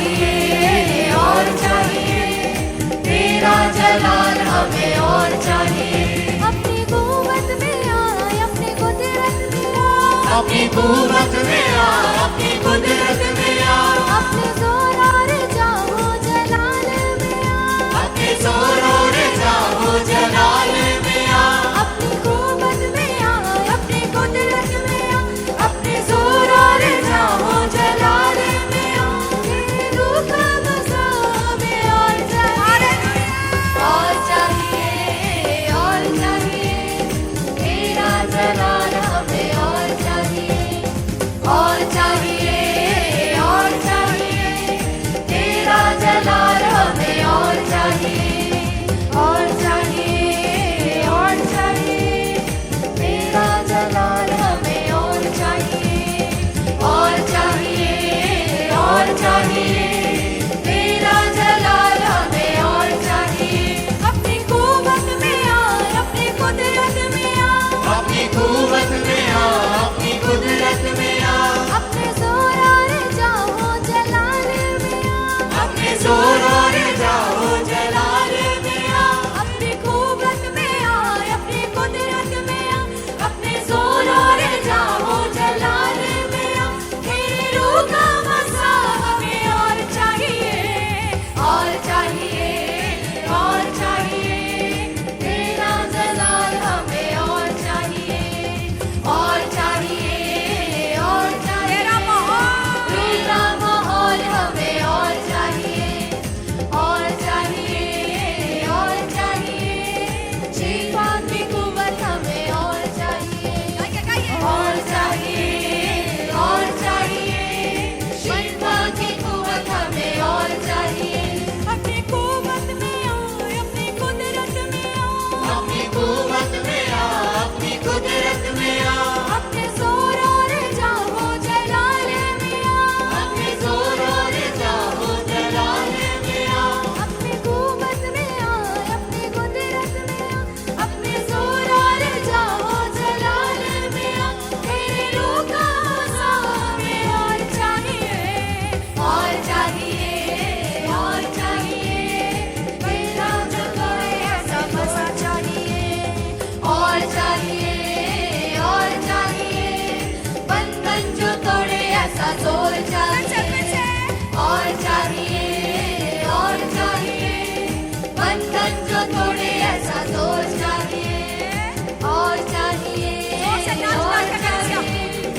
चाहिए और चाहिए, तेरा जलाल हमें और चाहिए। अपनी कुव्वत में आए, अपनी कुदरत में आए, अपनी कुव्वत में आ, अपनी कुदरत में आ, अपने जोर और जाओ जलाल में आए, अपने जोर और जाओ जलाल में आ, अपनी कुव्वत में आए, अपनी कुदरत में आए, अपने जोर और जाओ जलाल में आ। तेरे रूह का मज़ा हमें और चाहिए, और चाहिए और चाहिए, तेरा जलाल हमें और चाहिए। और चाहिए और चाहिए, तेरा जलाल हमें और चाहिए। और चाहिए और चाहिए, तेरा जलाल हमें और चाहिए। और चाहिए और चाहिए, तेरा जलाल हमें और चाहिए। अपनी कुव्वत में आए, अपनी कुदरत में आए, अपनी कुव्वत में आ, अपनी कुदरत में आ, अपने जोर और जाओ जलाल में आए, अपने जोर और जाओ जलाल में आ, अपनी कुव्वत में आए, अपनी कुदरत में आए, अपने जोर और जाओ जलाल में आ। तेरे रूह का मज़ा हमें और चाहिए, और चाहिए और चाहिए, तेरा जलाल हमें और चाहिए। और चाहिए और चाहिए, तेरा माहौल, तेरा माहौल हमें और चाहिए। और चाहिए और चाहिए, शिफा की कुव्वत हमें और चाहिए। और चाहिए और चाहिए, शिफा की कुव्वत हमें और चाहिए। अपनी कुव्वत में आए, अपनी कुदरत में आए, अपनी कुव्वत में आ, अपनी कुदरत में आ, अपने जोर और जाओ जलाल में आए, अपने जोर और जाओ जलाल में आ, अपनी कुव्वत में आए, अपनी कुदरत में आए, अपने जोर और जाओ जलाल में आ। तेरे रूह का मज़ा हमें और चाहिए, और चाहिए और चाहिए, तेरा जलाल ऐसा मज़ा चाहिए। और चाहिए और चाहिए, बंधन जो तोड़े ऐसा जोर चाहिए। और चाहिए और चाहिए, बंधन जो तोड़े ऐसा जोर चाहिए। और चाहिए और चाहिए,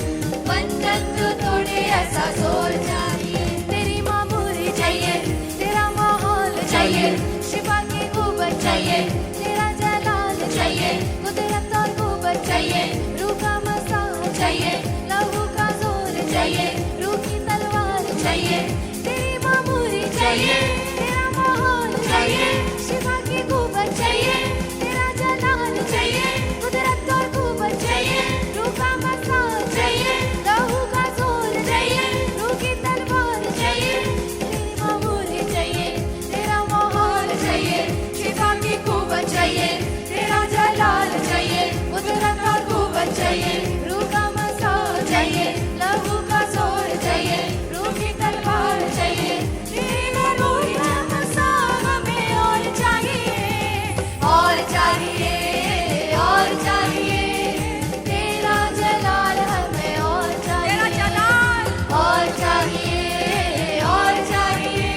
बंधन जो तोड़े ऐसा जोर चाहिए। तेरी मामूरी चाहिए तेरा माहौल चाहिए, शिफा की कुव्वत चाहिए तेरा जलाल चाहिए, कुदरत और कुव्वत चाहिए, रूह का मसा चाहिए, लहू का जोर चाहिए, रूह की तलवार चाहिए, तेरी मामूरी चाहिए, तेरा माहौल चाहिए, शिफा की कुव्वत चाहिए, तेरा जलाल चाहिए, कुदरत और कुव्वत चाहिए, रूह का मसा चाहिए, लहू का जोर चाहिए, रूह की तलवार चाहिए, तेरी मामूरी चाहिए, तेरा माहौल चाहिए, शिफा की कुव्वत चाहिए, तेरा जलाल चाहिए, कुदरत और कुव्वत चाहिए, रूह का मसा चाहिए, लहू का जोर चाहिए, रूह की तलवार चाहिए। तेरा रूह का मसा हमें और चाहिए, और चाहिए और चाहिए, तेरा जलाल हमें और चाहिए। और चाहिए और चाहिए,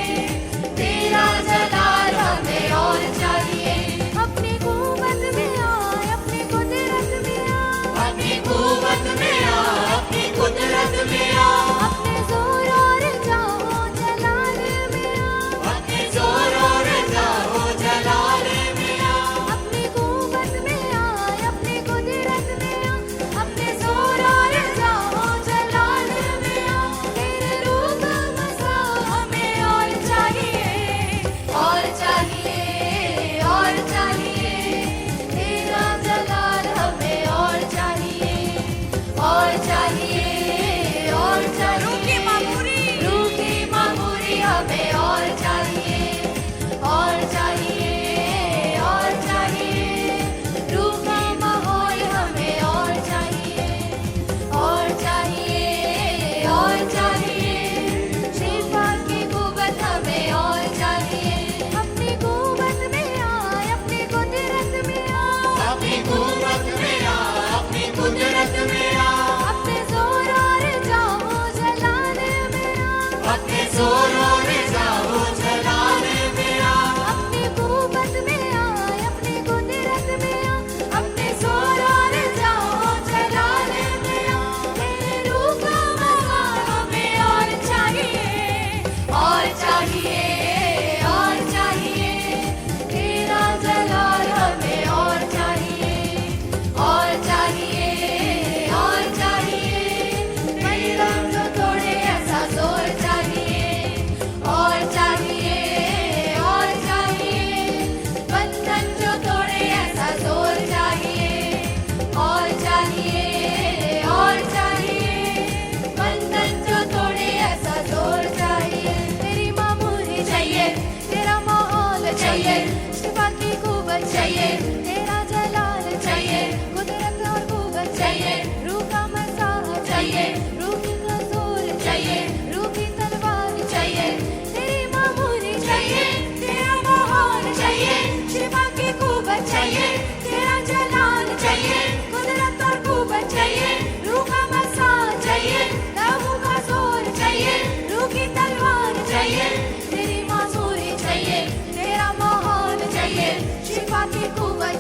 तेरा जलाल हमें और चाहिए। अपनी कुव्वत में आए, अपनी कुदरत में आए, अपनी कुव्वत में आ, अपनी कुदरत में आ, अपने जोर और जाओ जलाल में आए, अपने जोर और जाओ जलाल में आ, अपनी कुव्वत में आए, अपनी कुदरत में आए, अपने जोर और जाओ जलाल में आए। तेरे रूह का मज़ा हमें और चाहिए, और चाहिए और चाहिए, तेरा जलाल हमें और चाहिए। और चाहिए और चाहिए, रूह की मामूरी हमें और चाहिए। और चाहिए और चाहिए, रूह का माहौल हमें और चाहिए। और चाहिए और चाहिए, शिफा की कुव्वत चाहिए, शिफा की कुव्वत चाहिए, तेरा जलाल चाहिए, कुदरत और कुव्वत चाहिए, रूह का मसाह चाहिए, रूह की रसूल चाहिए, रूह की तलवार चाहिए, तेरी मामूरी चाहिए, तेरा माहौल चाहिए, शिफा की कुव्वत चाहिए, तेरा जलाल चाहिए, कुदरत और कुव्वत चाहिए, रूह का मसाह चाहिए, लहू का जोर चाहिए, रूह की तलवार चाहिए, तेरी मासूरी चाहिए, तेरा माहौल चाहिए, शिफा की कुव्वत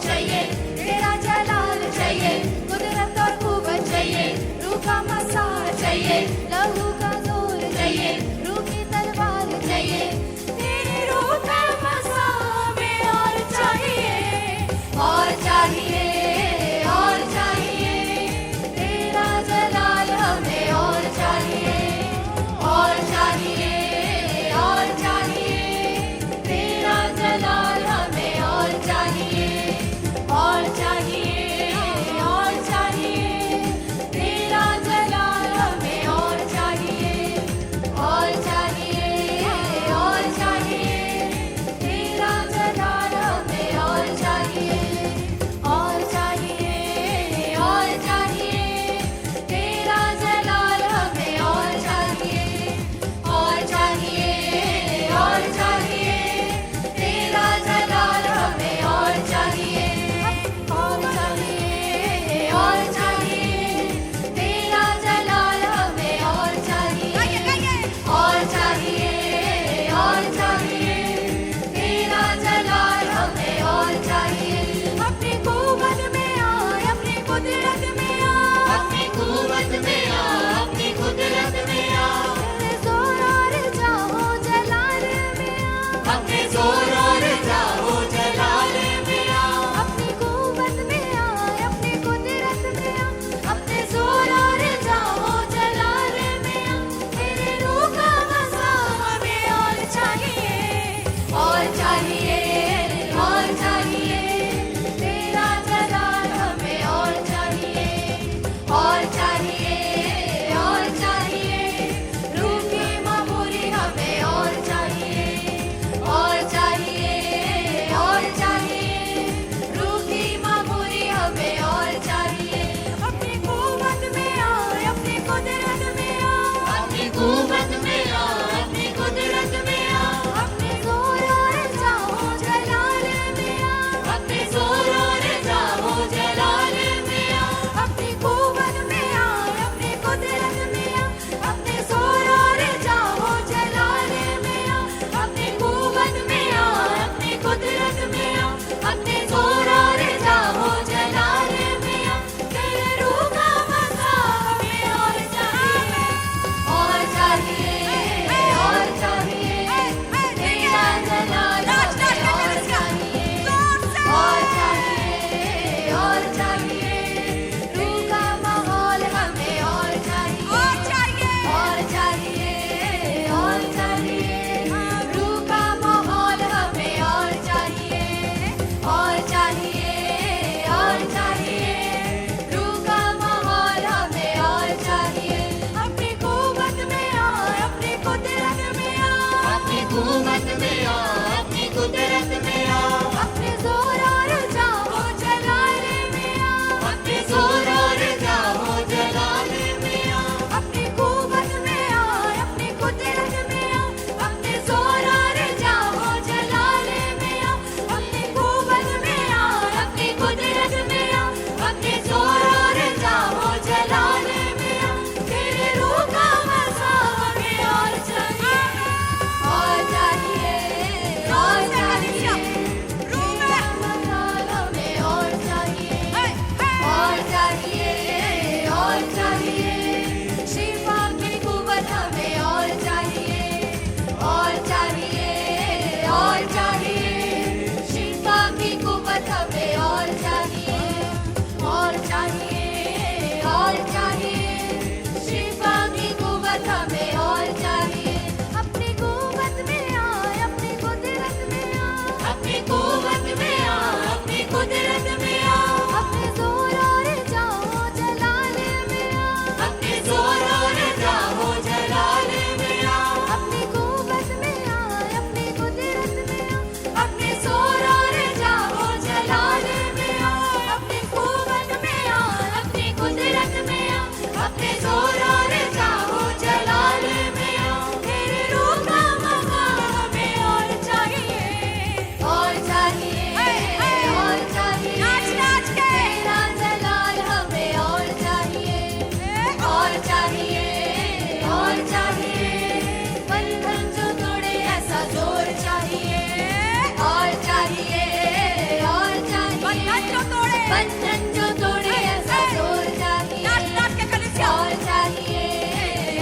बंधन जो तोड़े ऐसा जोर चाहिए नाच के कलीसिया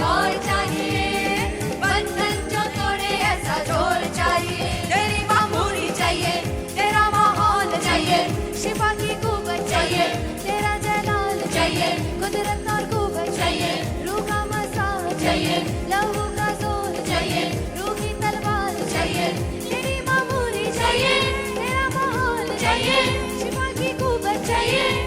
और चाहिए बंधन जो तोड़े ऐसा जोर चाहिए तेरी मामूरी चाहिए तेरा माहौल चाहिए शिफा की कुव्वत चाहिए तेरा जलाल चाहिए कुदरत और कुव्वत चाहिए रूह का मसाह चाहिए लहू का जोर चाहिए रूह की तलवार चाहिए तेरी मामूरी चाहिए तेरा माहौल चाहिए शिफा की कुव्वत चाहिए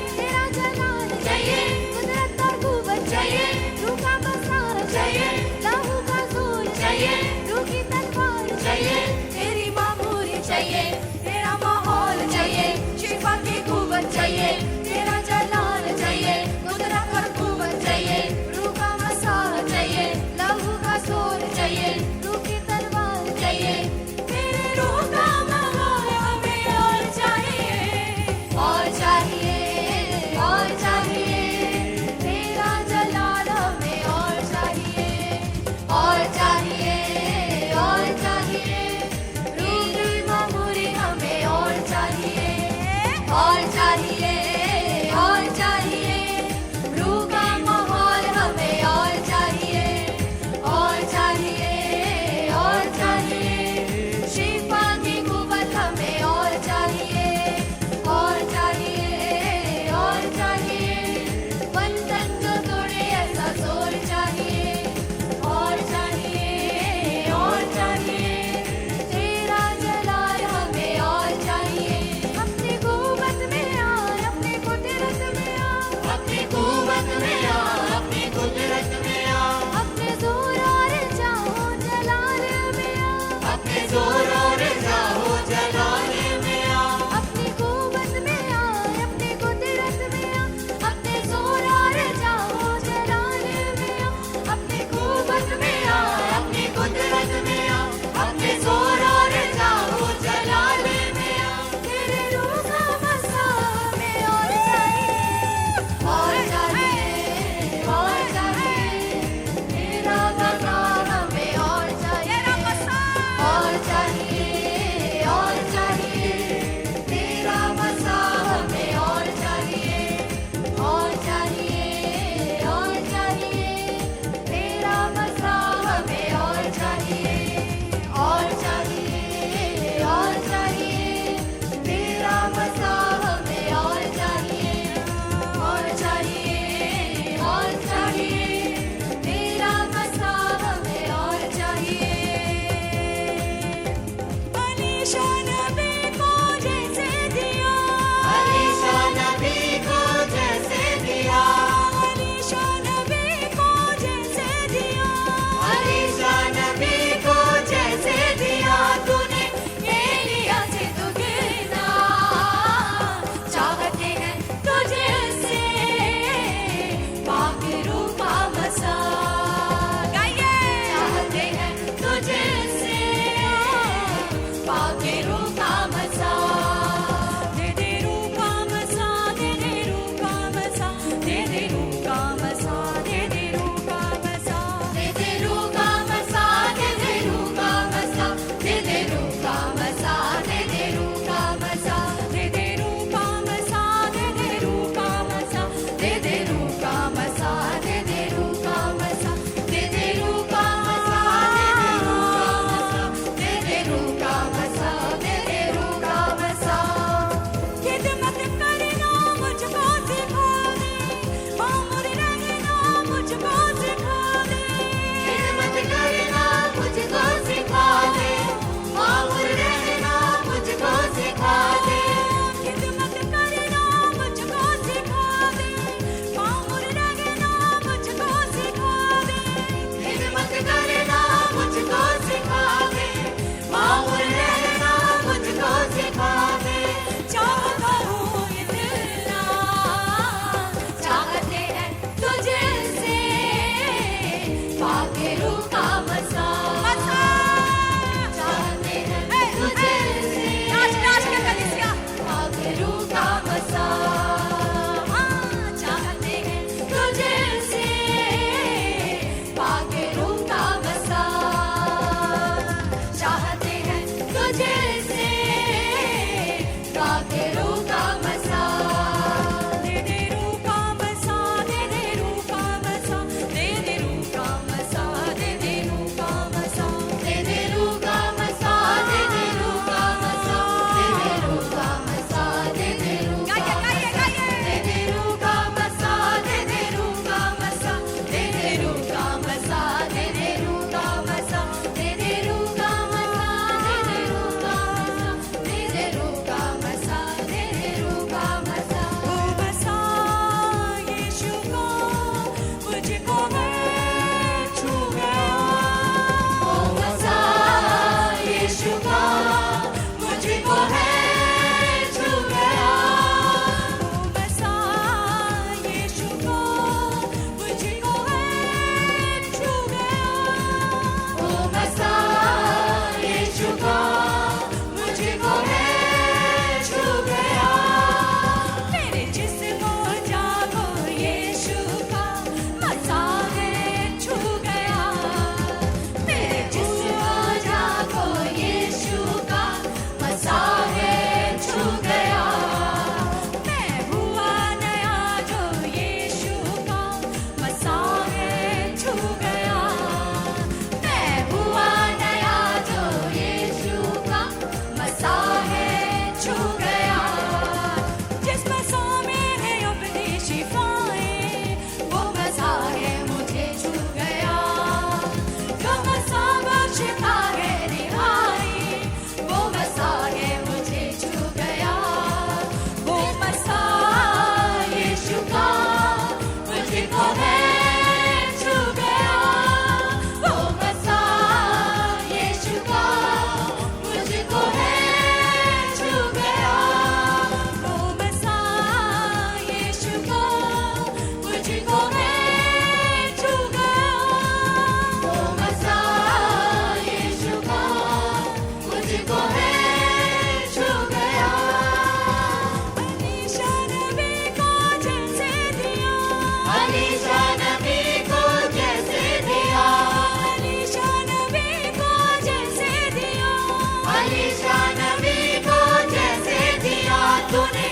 अलीशा नबी को जैसे दिया तूने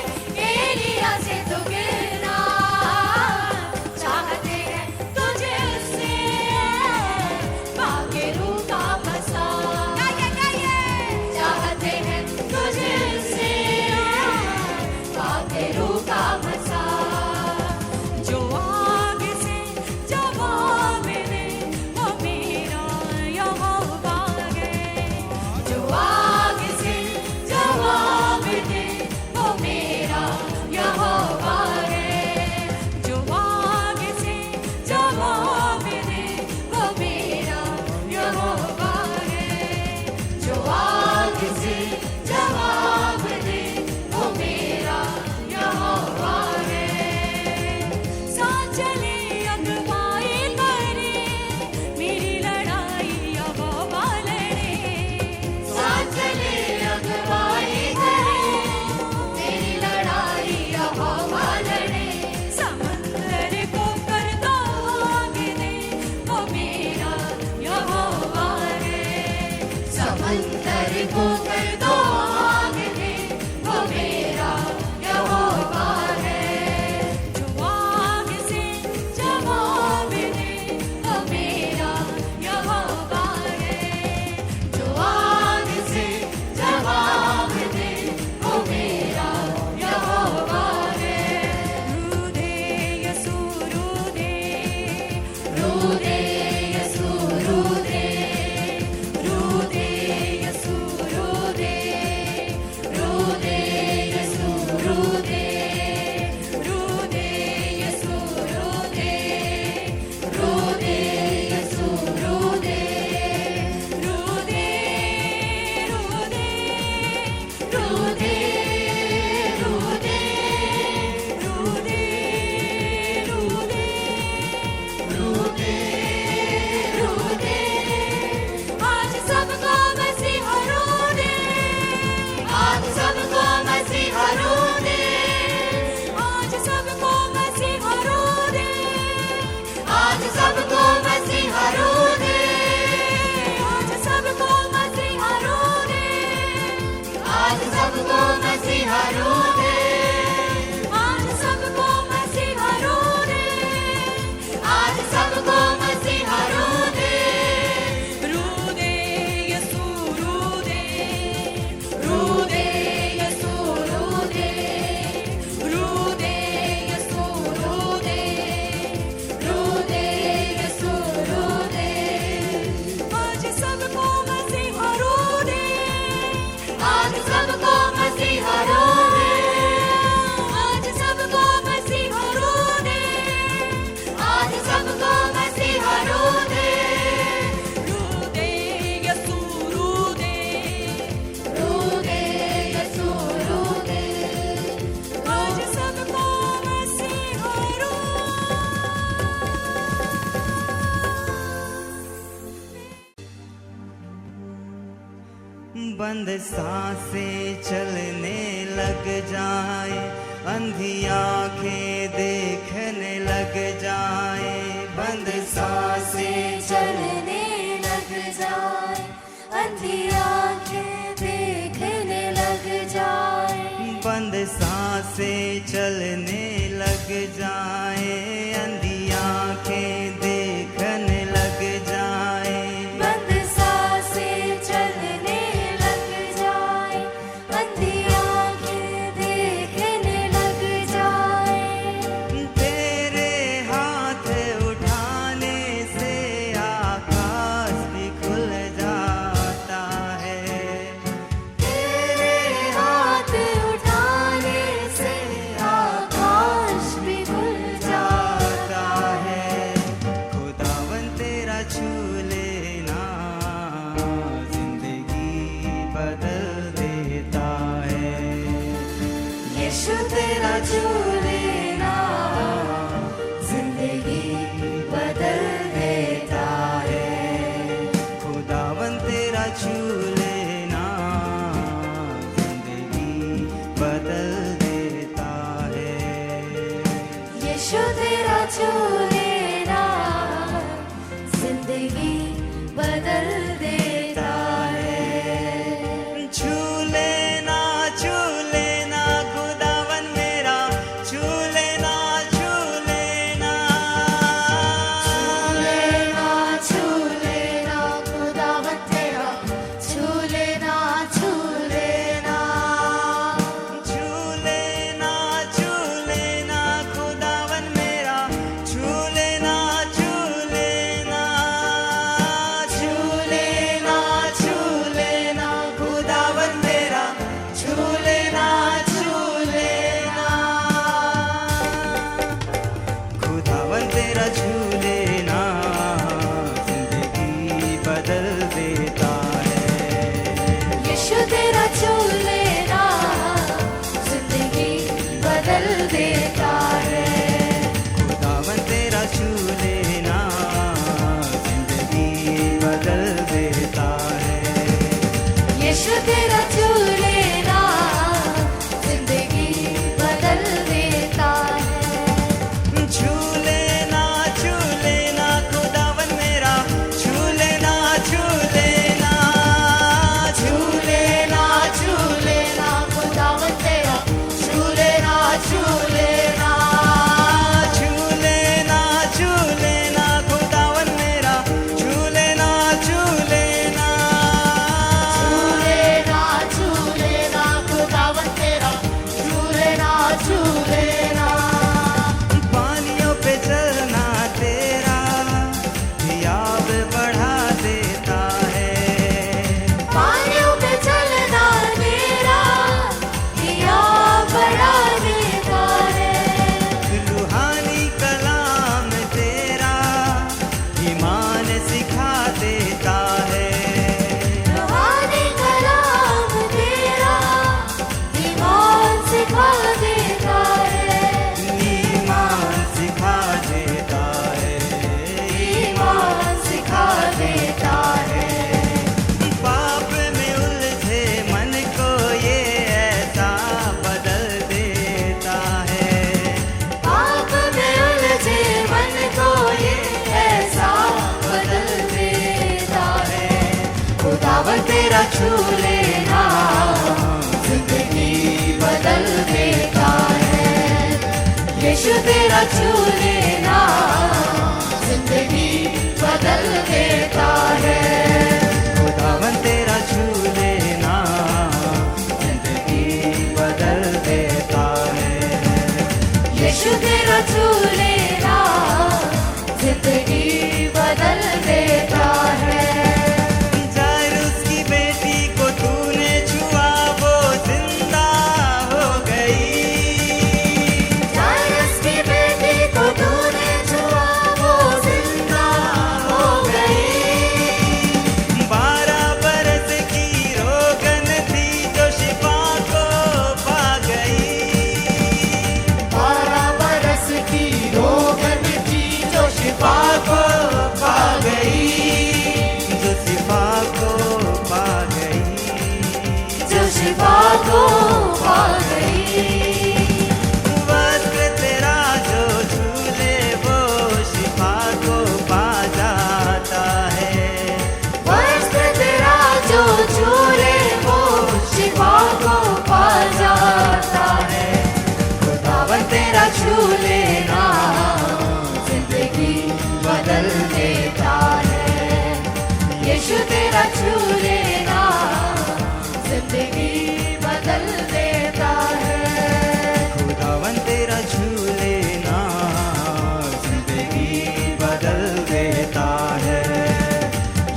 एलिया से तो गिरना चाहते हैं तुझसे पाके रूह का बसा चाहते हैं तुझसे पाके रूह का बसा जो आग से जवाब दे वो मेरा यहोवा है जो आग से जवाब दे वो मेरा यहोवा है जो आग से जवाब दे वो मेरा यहोवा है जो आग से जवाब दे वो मेरा यहोवा है साथ चले अगुवाई करे मेरी लड़ाई यहोवा लड़े साथ चले अगुवाई करे मेरी लड़ाई यहोवा लड़े समंदर को कर दो आग दे वो मेरा यहोवा है समंदर को कर दो आग दे वो मेरा यहोवा है जो आग से जवाब दे वो मेरा यहोवा है जो आग से जवाब दे वो मेरा यहोवा है रूदे यसू रूदे रूदे यसू रूदे रूदे यसू रूदे रूदे यसू रूदे रूदे यसू रूदे रूदे यसू रूदे रूदे रूदे रूदे रूदे रूदे रूदे रूदे आज सबको मसीहा रूदे आज सबको मसीहा रूदे आज सबको मसीहा रूदे आज सबको मसीहा रूदे आज सबको मसीहा रूदे आज सबको मसीहा रूदे आज सबको मसीहा रूदे आज सबको मसीहा रूदे रूदे यसू रूदे रूदे यसू रूदे रूदे यसू रूदे रूदे यसू रूदे आज सबको मसीहा रूदे आज सबको मसीहा रूदे आज सबको मसीहा रूदे आज सबको मसीहा रूदे रूदे यसू रूदे रूदे यसू रूदे आज सबको मसीहा बंद सांसें चलने लग जाए अंधी आंखें देखने लग जाए बंद सांसें चलने लग जाए अंधी आंखें देखने लग जाए बंद सांसें चलने लग जाए अंधी आंखें देखने लग जाए बंद सांसें चलने लग जाए अंधी आंखें देखने लग जाए तेरे हाथ उठाने से आकाश भी खुल जाता है तेरे हाथ उठाने से आकाश भी खुल जाता है खुदावन तेरा छू लेना जिंदगी बदल देता है यीशु तेरा छू लेना जिंदगी बदल देता है खुदावन तेरा छू लेना जिंदगी बदल देता है यीशु तेरा छू लेना जिंदगी बदल देता है यीशु तेरा छू लेना जिंदगी बदल देता है। छू लेना खुदावन मेरा, छू लेना छू लेना, छू लेना खुदावन तेरा छू लेना छू लेना। छू लेना खुदावन मेरा, छू लेना छू लेना। छू लेना खुदावन तेरा छू लेना छू लेना। पानियों पे चलना तेरा याब बढ़ा देता है। पानियों पे चलना तेरा दिया बढ़ा देता है। रूहानी कलाम तेरा ईमान सिखा देता है। रूहानी कलाम तेरा ईमान सिखा देता है। ईमान सिखा देता है। ईमान सिखा देता है। पाप में उलझे मन को ये ऐसा बदल देता है। पाप में उलझे मन को ये ऐसा बदल देता है। खुदावन तेरा छू लेना जिंदगी बदल देता है। यीशु तेरा छू लेना जिंदगी बदल देता है। खुदावन तेरा छू लेना जिंदगी बदल देता है। यीशु तेरा छू लेना जिंदगी बदल देता है। जायरुस की बेटी को तूने छुआ, वो जिंदा हो गई। जायरस की बेटी को तूने छुआ वो जिंदा हो गई। 12 बरस की रोगन थी जो शिफा को पा गई। 12 बरस की रोगन थी जो शिफा को पा गई। जो शिफा को पा गई। जो शिफा को पा गई। वस्त्र तेरा जो झूले वो शिफा को पा जाता है। वस्त्र तेरा जो छूले वो शिफा को पा जाता है। खुदावन तेरा छू लेना जिंदगी बदल देता है। यीशु तेरा छू लेना जिंदगी बदल देता है। खुदावन तेरा छू लेना जिंदगी बदल देता है।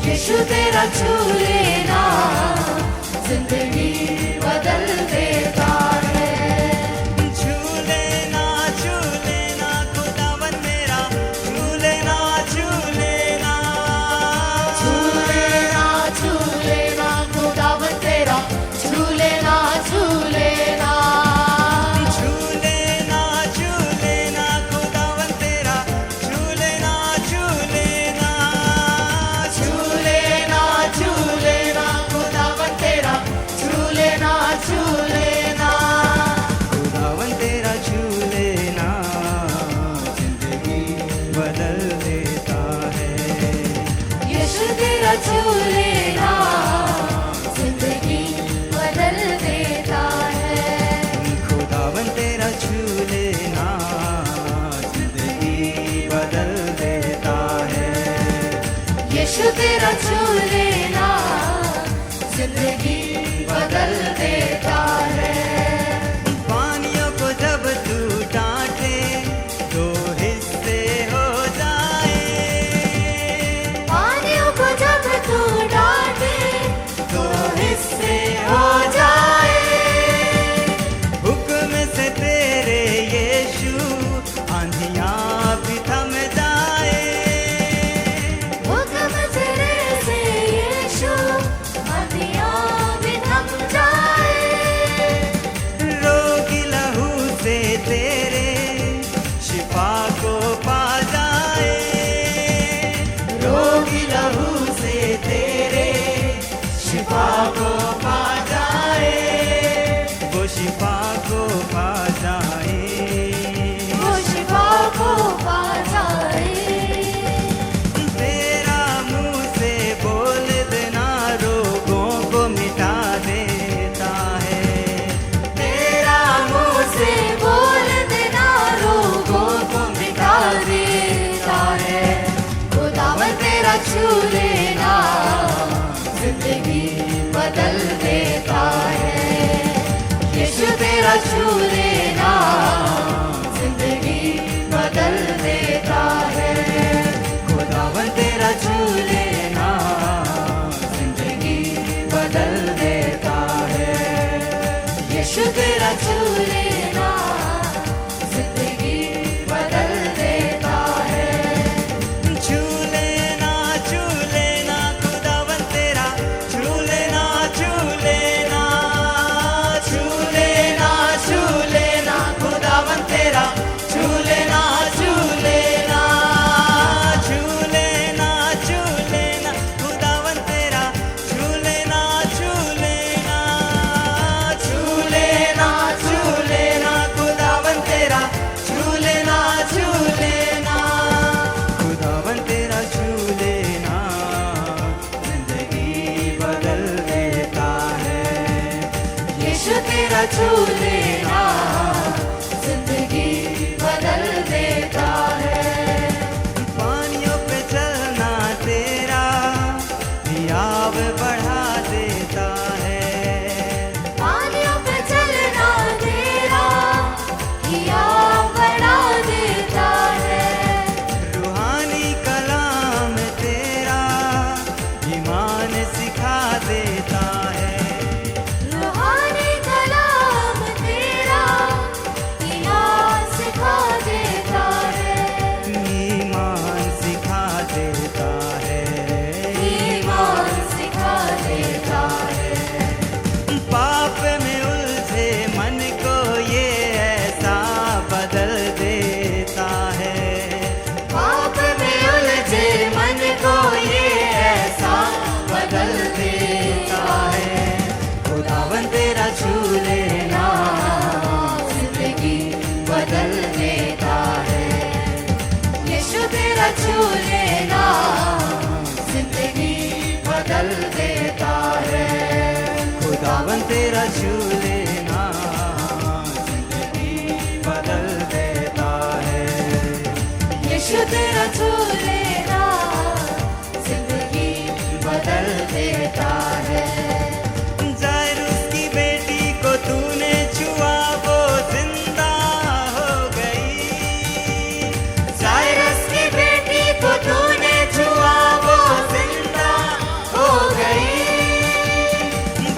यीशु तेरा छू लेना जिंदगी बदल देता है। छू लेना खुदावन मेरा, छू लेना छू लेना। छू लेना खुदावन तेरा छू लेना छू लेना। छू लेना खुदावन तेरा, छू लेना छू लेना। छू लेना खुदावन तेरा छू लेना तेरा छू लेना जिंदगी बदल देता है। पानियों पे चलना तेरा हियाव बढ़ा देता है। पानियों पे चलना तेरा हिया बढ़ा देता है। रूहानी कलाम तेरा ईमान सिखा देता है। रूहानी कलाम तेरा हिया सिखा देता है। ईमान सिखा देता है। ईमान सिखा देता है। पाप में उलझे मन को ये ऐसा बदल देता है। पाप में उलझे मन को ये ऐसा बदल देता है। खुदावन तेरा छू लेना जिंदगी बदल देता है। यीशु तेरा छू लेना जिंदगी बदल देता है। खुदावन तेरा छू लेना जिंदगी बदल देता है। यीशु तेरा छू लेना जिंदगी बदल देता है। जायरूस की बेटी को तूने छुआ वो जिंदा हो गई। साइरस की बेटी को तूने छुआ वो जिंदा हो गई।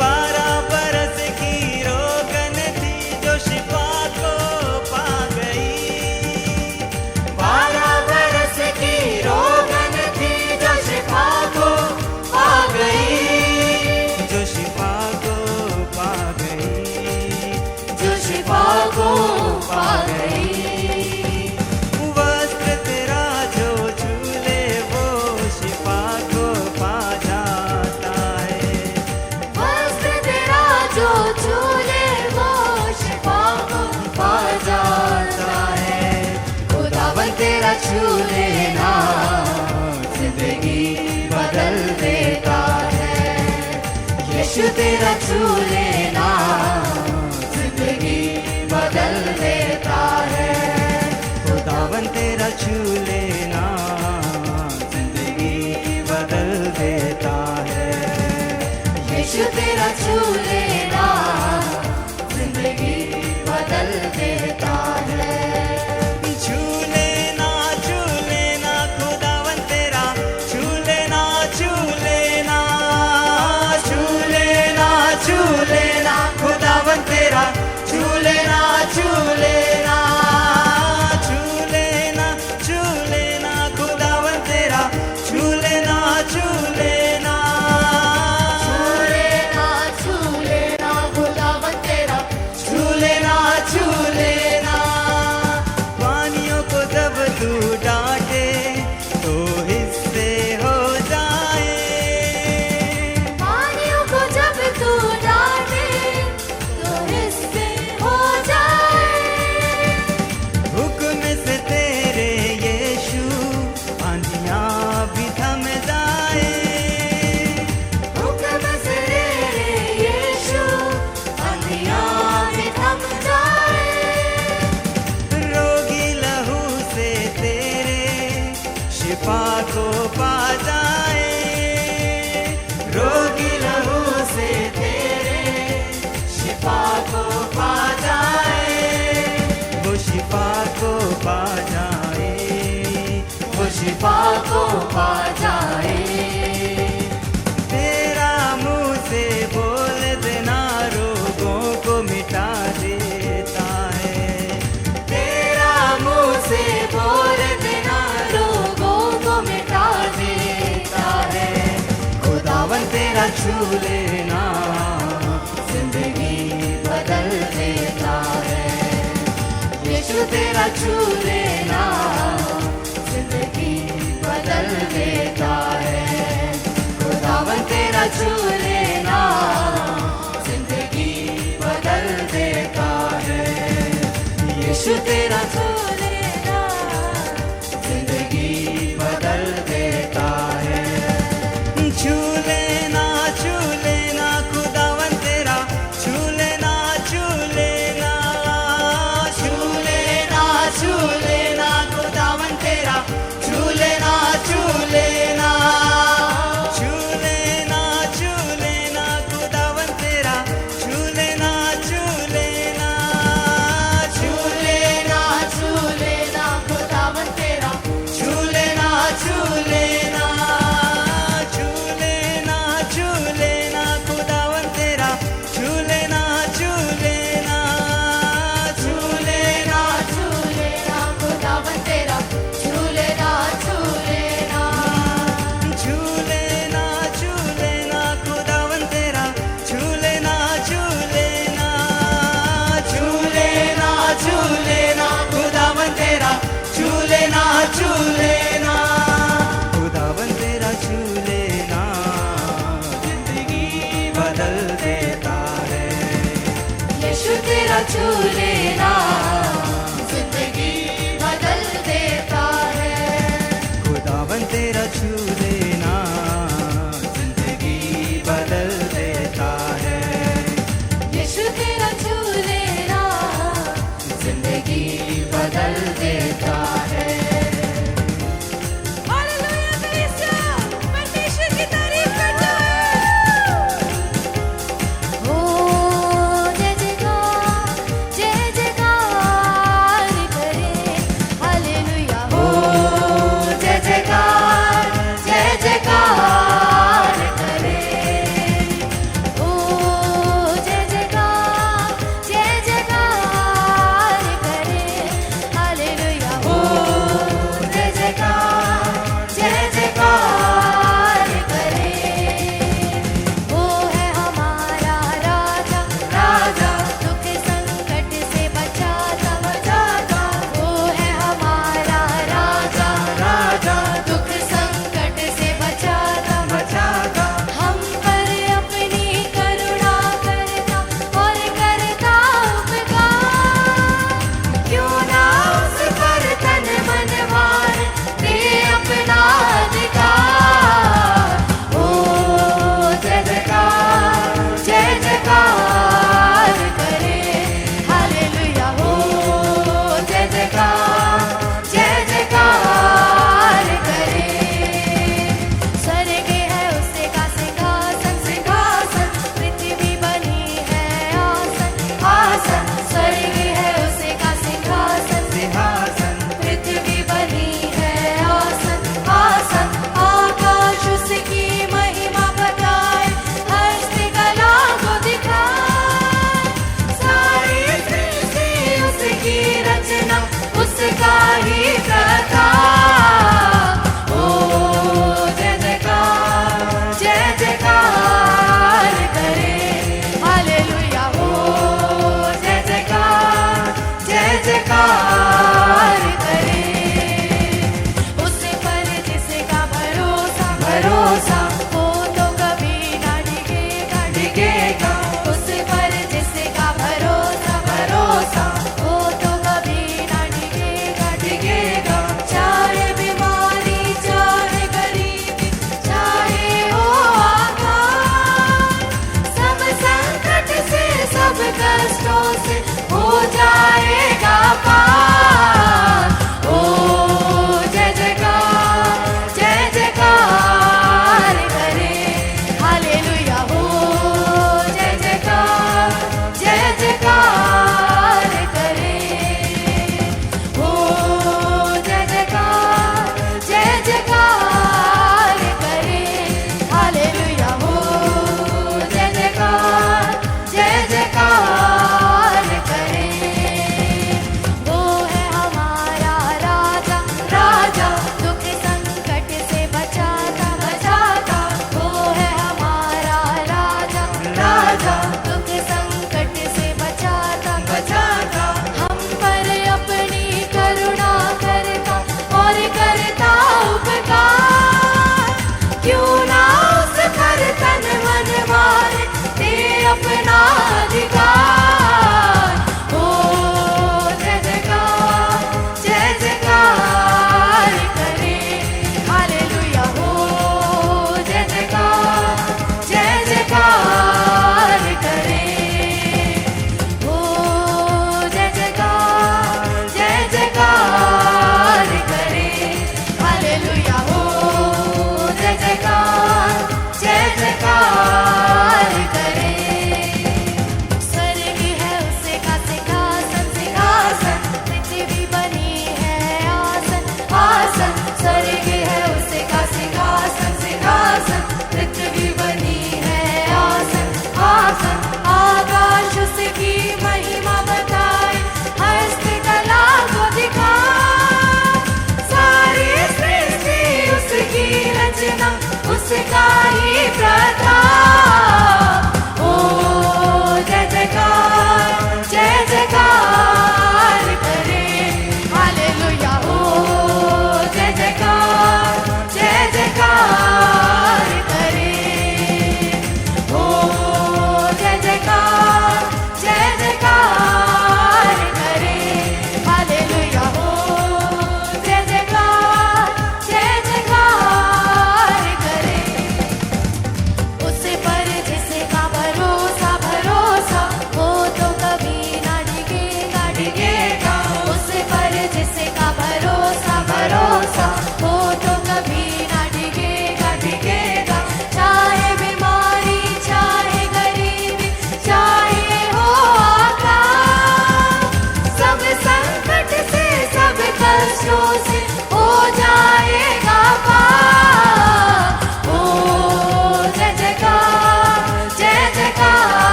12 बरस की रोगन थी जो शिफा को पा गई। 12 बरस की रोगन थी जो शिफा को पा गई। जो शिफा को पा गई। जो शिफा को पा गई। वस्त्र तेरा जो झूले वो शिफा को पा जाता है। वस्त्र तेरा जो छूले वो शिफा को पा जाता है। खुदावन तेरा छू लेना जिंदगी बदल देता है। यीशु तेरा छू लेना जिंदगी बदल देता है। खुदावन तेरा छू लेना जिंदगी बदल देता है। यीशु तेरा छू लेना जिंदगी बदल देता है। छू लेना खुदावन तेरा छू लेना छू लेना छू लेना छू लेना खुदावन तेरा छू लेना छू लेना छू लेना छू लेना खुदावन तेरा छू लेना छू लेना छू लेना खुदावन तेरा छू लेना छू लेना। पानियों को जब तू डांटे तो हिस्से हो जाए। पानियों को जब तू डांटे तो हिस्से हो जाए। हुक्म से तेरे यीशु आंधियां भी थम जाए। हुक्म से तेरे यीशु आंधियां भी थम जाए। रोगी लहू से तेरे शिफा को पा जाए। रोगी लहू से तेरे शिफा को पा जाए। वो शिफा को पा जाए। वो शिफा को पा जाए। तेरा मुंह से बोल देना रोगों को मिटा देता है। तेरा मुंह से बोल देना रोगों को मिटा देता है। खुदावन तेरा छू लेना जिंदगी बदल देता है। यीशु तेरा छू लेना जिंदगी बदल देता है। खुदावन तेरा छू लेना जिंदगी बदल देता है। यीशु तेरा छू लेना जिंदगी बदल देता है। छू लेना खुदावन तेरा छू लेना तेरा छू लेना जिंदगी बदल देता है। खुदावन तेरा छू लेना जिंदगी बदल देता है। यीशु तेरा छू लेना जिंदगी बदल देता है। हालेलुया कलीसिया, परमेश्वर की तारीफ करते हैं। ओ जय जयकार करे, हालेलुया हो। जय जयकार करे। ओ जय जयकार करे, हालेलुया हो। जय जयकार करे। वो है हमारा राजा, राजा दुख संकट से बचाता, बचाता। वो है हमारा राजा, राजा दुख संकट से बचाता, बचाता। हम पर अपनी करुणा करता और करता उपकार। क्यों ना उस पर तन मन वार दे अपना अधिकार। ओ जय जयकार करे, हालेलुया हो। जय जयकार करे। स्वर्ग है उससे का सिंहासन, सिंहासन पृथ्वी बनी है आसन, आसन। स्वर्ग है उससे का सिंहासन, सिंहासन पृथ्वी बनी है आसन, आसन। आकाश उसकी महिमा बताए, हस्ती कला को दिखाए। सारी सृष्टि उसकी रचना, उसका ही प्रताप। ओ जय जयकार करे, हालेलुया हो। जय जयकार करे। उस पर जिसका भरोसा भरोसा, वो तो कभी ना डिगेगा, डिगेगा। उस पर जिसका भरोसा भरोसा, वो तो कभी ना डिगेगा, डिगेगा। चाहे बीमारी, चाहे गरीबी, चाहे हो आकाश, सब संकट से, सब कष्टों से हो जाएगा पार। ओ जय जयकार करे, हालेलुया हो। जय जयकार करे। ओ जय जयकार करे, हालेलुया हो। जय जयकार करे। वो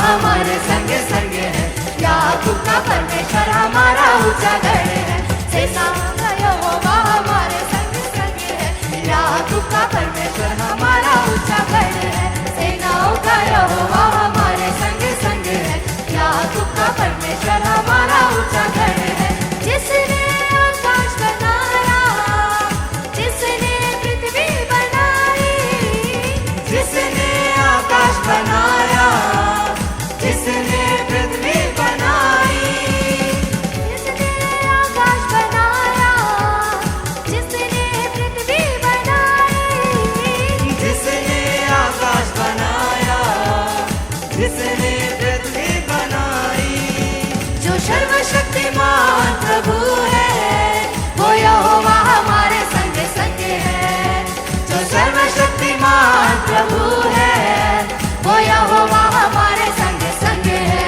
हमारे संग संग है, याकूब का परमेश्वर हमारा ऊंचा गढ़ है। सेनाओं का यहोवा हमारे संग संग है, याकूब का परमेश्वर हमारा ऊंचा गढ़ है। सेनाओं का यहोवा हमारे संग संग है, याकूब का परमेश्वर हमारा ऊंचा गढ़ है। जिसने आकाश बनाया, जिसने पृथ्वी बनाई, जिसने आकाश बनाया, जिसने पृथ्वी बनाई, जिसने आकाश बनाया, जिसने पृथ्वी बनाई, जिसने आकाश बनाया, जिसने पृथ्वी बनाई, जो सर्वशक्तिमान प्रभु है, वो यहोवा हमारे संग संग है। जो सर्वशक्तिमान प्रभु है, वो यहोवा हमारे संग संग है।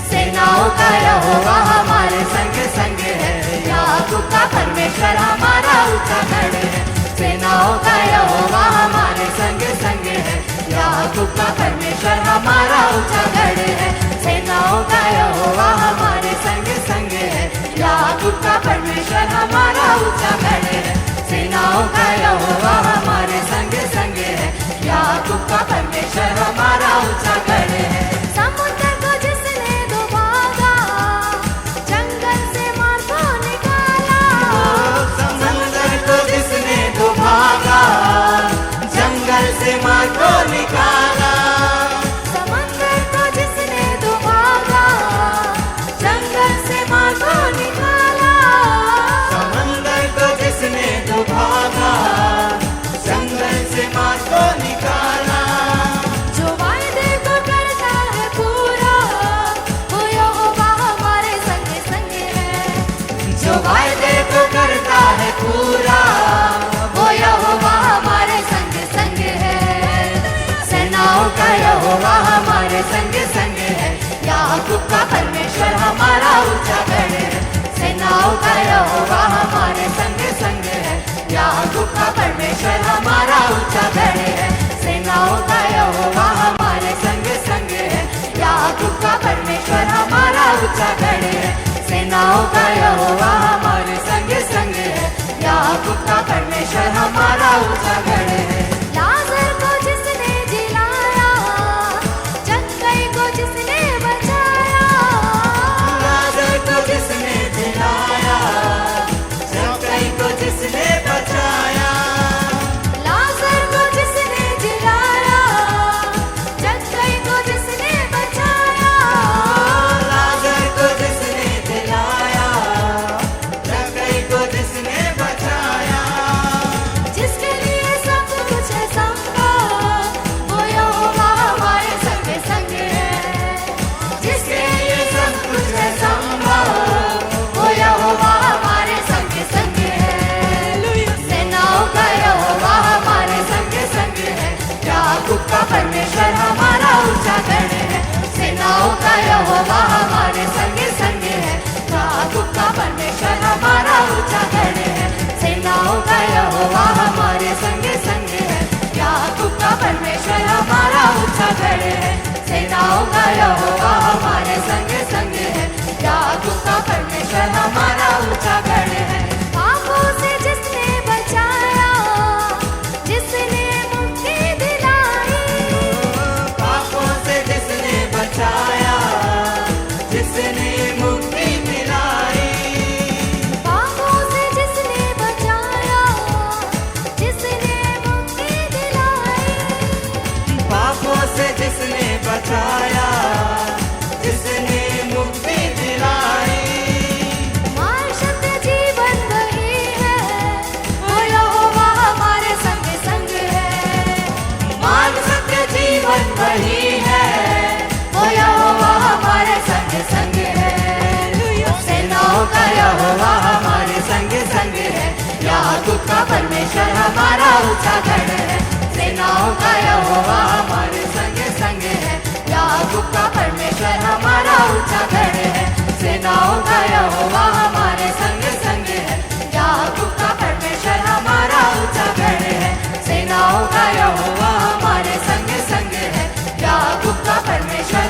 सेनाओं का यहोवा हमारे संग संग है, याकूब का परमेश्वर हमारा ऊंचा गढ़ है। सेनाओं का यहोवा हमारे संग संग है, याकूब का परमेश्वर हमारा ऊंचा गढ़ है। सेनाओं का यहोवा हमारे संग संग है, याकूब का परमेश्वर हमारा ऊंचा गढ़ है। सेनाओं का यहोवा हमारे संग संग है, याकूब का परमेश्वर हमारा ऊंचा गढ़ है। समुद्र को जिसने डुबागा, जंगल से मार को निकाला, समंदर को जिसने डुबागा, जंगल से मार को निकाला, समंदर को जिसने डुबागा, जंगल से मार को निकाला, समंदर को जिसने डुबागा, जंगल से मार को निकाला, जो वायदे को करता है पूरा, वो यहोवा हमारे संग संग है। जो वायदे को करता है पूरा, वो यहोवा हमारे संग संग है। सेनाओं का यहोवा हमारे संग संग है, याकूब का परमेश्वर हमारा ऊंचा गढ़ है। सेनाओं का यहोवा हमारे संग संग है, याकूब का परमेश्वर हमारा ऊंचा गढ़ है। सेनाओं का यहोवा हमारे संग संग है, याकूब का परमेश्वर हमारा ऊंचा गढ़ है। सेनाओं का यहोवा हमारे संग संग है, याकूब का परमेश्वर हमारा ऊंचा गढ़ है। लाजर को जिसने जिलाया, जक्कई को जिसने बचाया, लाजर को जिसने जिलाया, जक्कई को जिसने बचाया, लाजर को जिसने जिलाया, जक्कई को जिसने बचाया, लाजर को जिसने जिलाया, जक्कई को जिसने बचाया, जिसके लिए सब कुछ है संभव, वो यहोवा हमारे संग संग है। जिसके लिए सब कुछ है संभव, वो यहोवा हमारे संग संग है। सेनाओं का यहोवा हमारे संग संग है, याकूब का परमेश्वर हमारा ऊंचा गढ़ है। सेनाओं का यहोवा हमारे संग संग है, याकूब का परमेश्वर हमारा ऊंचा गढ़ है। सेनाओं का यहोवा हमारे संग संग है, याकूब का परमेश्वर हमारा ऊंचा गढ़ है। सेनाओं का यहोवा हमारे संग संग है, याकूब का परमेश्वर हमारा ऊंचा गढ़ है। पापों से जिसने बचाया, जिसने मुक्ति दिलाई, पापों से जिसने बचाया, जिसने मुक्ति दिलाई, पापों से जिसने बचाया, जिसने मुक्ति दिलाई, पापों से जिसने बचाया, जिसने मुक्ति दिलाई, मार्ग सत्य जीवन वही है, वो यहोवा हमारे संग संग है। मार्ग सत्य जीवन वही है, वो यहोवा हमारे संग संग है। सेनाओं का यहोवा हमारे संग संग है, याकूब का परमेश्वर हमारा ऊंचा गढ़ है। सेनाओं का यहोवा हमारे संग संग है, याकूब का परमेश्वर हमारा ऊंचा गढ़ है। सेनाओं का यहोवा हमारे संग संग है, याकूब का परमेश्वर हमारा ऊंचा गढ़ है। सेनाओं का यहोवा हमारे संग संग है, याकूब का परमेश्वर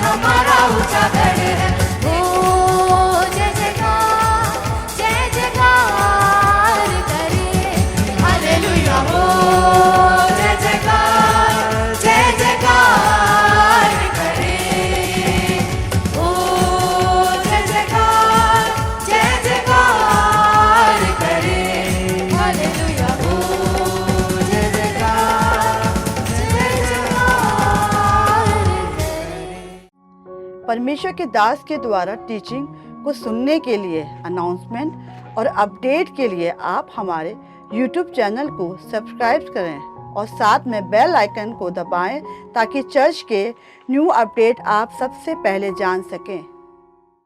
परमेश्वर के दास के द्वारा टीचिंग को सुनने के लिए, अनाउंसमेंट और अपडेट के लिए आप हमारे YouTube चैनल को सब्सक्राइब करें और साथ में बेल आइकन को दबाएं ताकि चर्च के न्यू अपडेट आप सबसे पहले जान सकें।